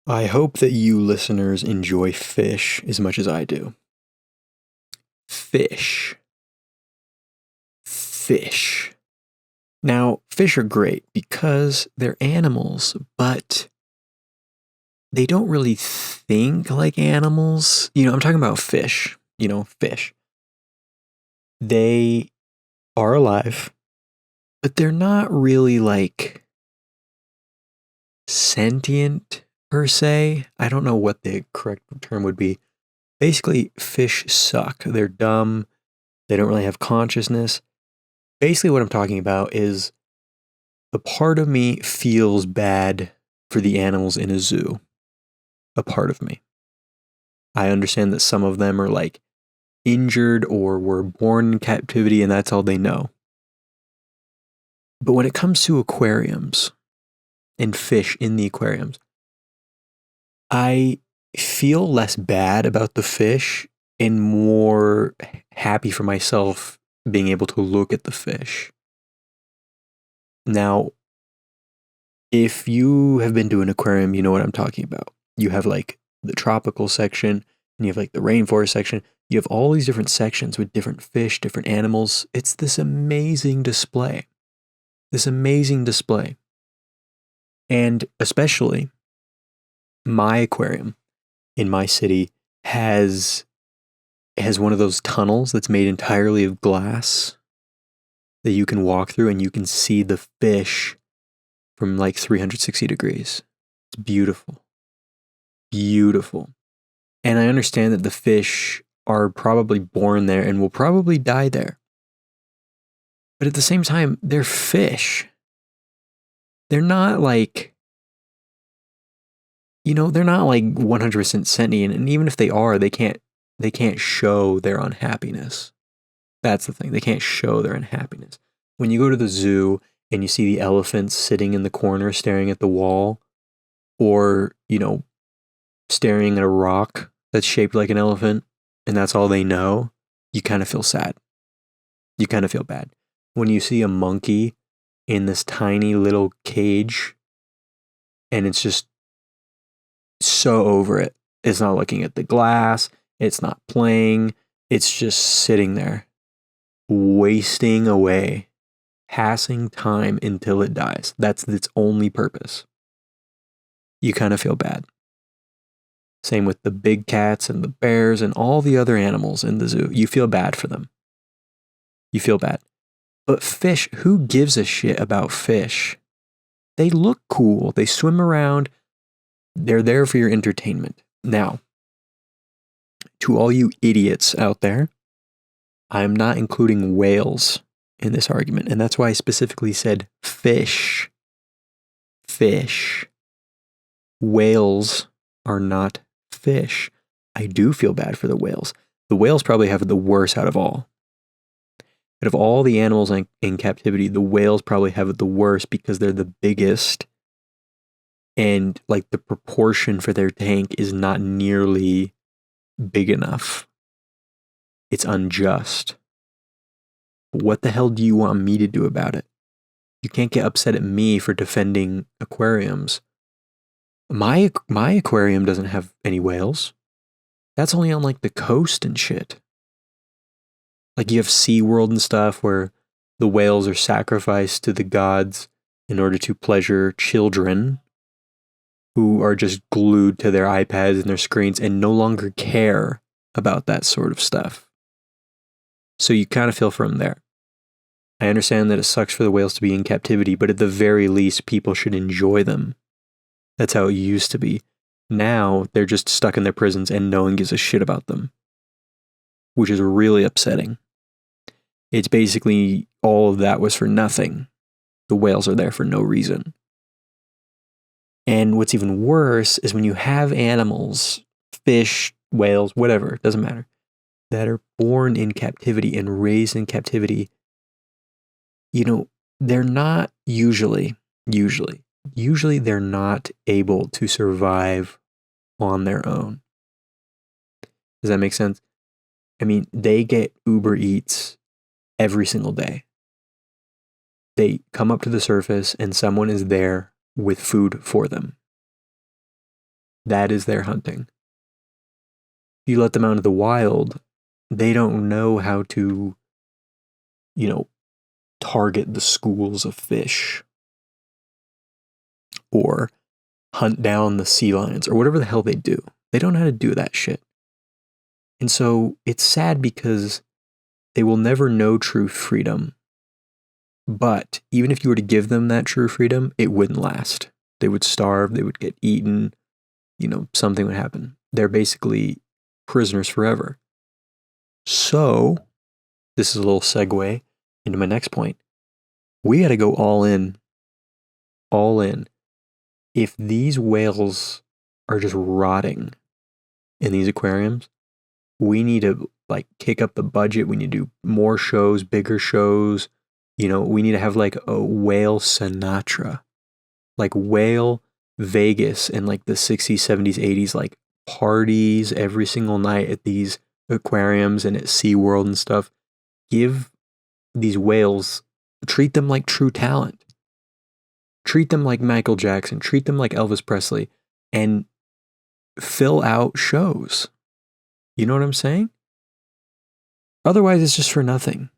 I hope that you listeners enjoy fish as much as I do. Fish. Fish. Now, fish are great because they're animals, but they don't really think like animals. I'm talking about fish. Fish. They are alive, but they're not really like sentient per se. I don't know what the correct term would be. Basically, fish suck. They're dumb. They don't really have consciousness. Basically, what I'm talking about is a part of me feels bad for the animals in a zoo. A part of me. I understand that some of them are like injured or were born in captivity and that's all they know. But when it comes to aquariums and fish in the aquariums, I feel less bad about the fish and more happy for myself being able to look at the fish. Now, if you have been to an aquarium, you know what I'm talking about. You have like the tropical section and you have like the rainforest section. You have all these different sections with different fish, different animals. It's this amazing display. And especially my aquarium in my city has one of those tunnels that's made entirely of glass that you can walk through and you can see the fish from like 360 degrees. It's beautiful. Beautiful. And I understand that the fish are probably born there and will probably die there. But at the same time, they're fish. They're not like, they're not like 100% sentient. And even if they are, they can't show their unhappiness. That's the thing. They can't show their unhappiness. When you go to the zoo and you see the elephants sitting in the corner staring at the wall, or, staring at a rock that's shaped like an elephant, and that's all they know, you kind of feel sad. You kind of feel bad. When you see a monkey in this tiny little cage, and it's just so over it. It's not looking at the glass. It's not playing. It's just sitting there, wasting away, passing time until it dies. That's its only purpose. You kind of feel bad. Same with the big cats and the bears and all the other animals in the zoo. You feel bad for them. You feel bad. But fish, who gives a shit about fish? They look cool. They swim around. They're there for your entertainment. Now, to all you idiots out there, I'm not including whales in this argument. And that's why I specifically said fish. Fish. Whales are not fish. I do feel bad for the whales. The whales probably have the worst out of all. Out of all the animals in captivity, the whales probably have it the worst because they're the biggest. And like the proportion for their tank is not nearly big enough. It's unjust. What the hell do you want me to do about it? You can't get upset at me for defending aquariums. My aquarium doesn't have any whales. That's only on like the coast and shit. Like you have SeaWorld and stuff where the whales are sacrificed to the gods in order to pleasure children who are just glued to their iPads and their screens and no longer care about that sort of stuff. So you kind of feel for them there. I understand that it sucks for the whales to be in captivity, but at the very least, people should enjoy them. That's how it used to be. Now, they're just stuck in their prisons and no one gives a shit about them, which is really upsetting. It's basically all of that was for nothing. The whales are there for no reason. And what's even worse is when you have animals, fish, whales, whatever, doesn't matter, that are born in captivity and raised in captivity, they're not usually they're not able to survive on their own. Does that make sense? I mean, they get Uber Eats every single day. They come up to the surface and someone is there with food for them. That is their hunting. You let them out into the wild, they don't know how to, target the schools of fish or hunt down the sea lions or whatever the hell they do. They don't know how to do that shit. And so it's sad because they will never know true freedom. But even if you were to give them that true freedom, it wouldn't last. They would starve, they would get eaten, something would happen. They're basically prisoners forever. So, this is a little segue into my next point. We got to go all in. All in. If these whales are just rotting in these aquariums, we need to kick up the budget. We need to do more shows, bigger shows. We need to have a whale Sinatra, whale Vegas in the 60s, 70s, 80s, parties every single night at these aquariums and at SeaWorld and stuff. Give these whales, treat them like true talent. Treat them like Michael Jackson. Treat them like Elvis Presley. And fill out shows. You know what I'm saying? Otherwise, it's just for nothing.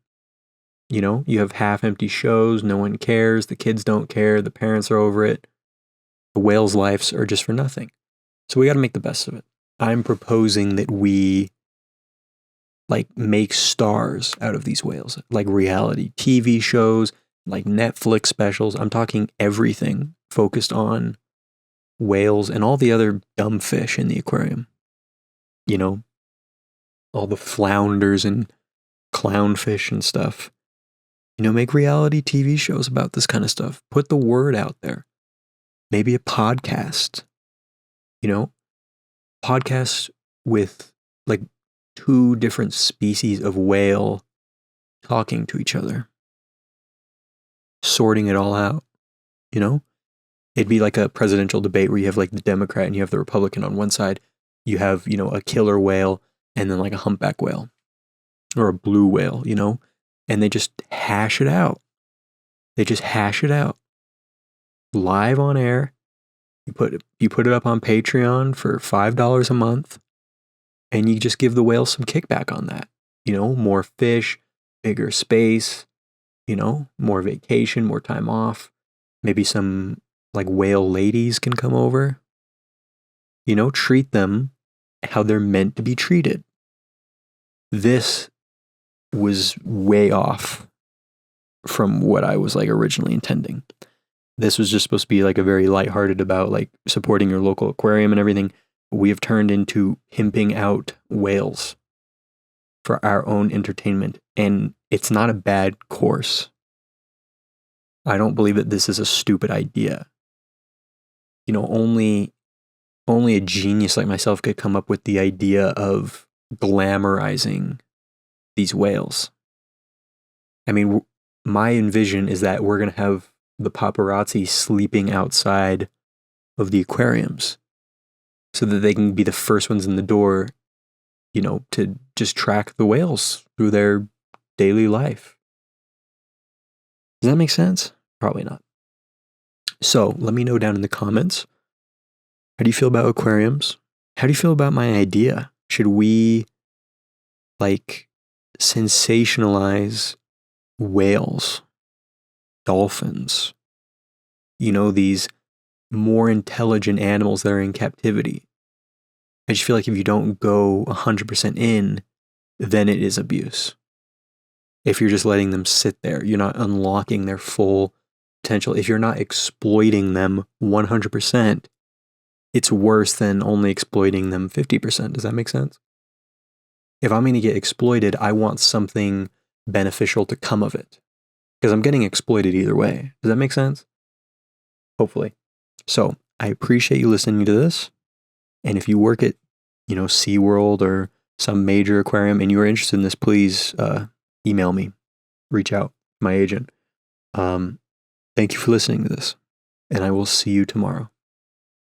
You have half-empty shows. No one cares. The kids don't care. The parents are over it. The whales' lives are just for nothing. So we got to make the best of it. I'm proposing that we make stars out of these whales, reality TV shows, Netflix specials. I'm talking everything focused on whales and all the other dumb fish in the aquarium. All the flounders and clownfish and stuff. Make reality TV shows about this kind of stuff. Put the word out there. Maybe a podcast. Podcast with 2 different species of whale talking to each other. Sorting it all out. It'd be like a presidential debate where you have the Democrat and you have the Republican on one side. You have, a killer whale and then a humpback whale or a blue whale, and they just hash it out. They just hash it out live on air. You put it up on Patreon for $5 a month, and you just give the whales some kickback on that. More fish, bigger space, more vacation, more time off. Maybe some whale ladies can come over. Treat them how they're meant to be treated. This was way off from what I was originally intending. This was just supposed to be a very lighthearted about supporting your local aquarium and everything. We have turned into pimping out whales for our own entertainment, and it's not a bad course. I don't believe that this is a stupid idea. Only a genius like myself could come up with the idea of glamorizing these whales. I mean, my envision is that we're going to have the paparazzi sleeping outside of the aquariums so that they can be the first ones in the door, to just track the whales through their daily life. Does that make sense? Probably not. So let me know down in the comments. How do you feel about aquariums? How do you feel about my idea? Should we sensationalize whales, dolphins, these more intelligent animals that are in captivity? I just feel if you don't go 100% in, then it is abuse. If you're just letting them sit there, you're not unlocking their full potential. If you're not exploiting them 100%, it's worse than only exploiting them 50%. Does that make sense? If I'm going to get exploited, I want something beneficial to come of it, because I'm getting exploited either way. Does that make sense? Hopefully. So I appreciate you listening to this. And if you work at, SeaWorld or some major aquarium and you are interested in this, please email me, reach out, my agent. Thank you for listening to this, and I will see you tomorrow.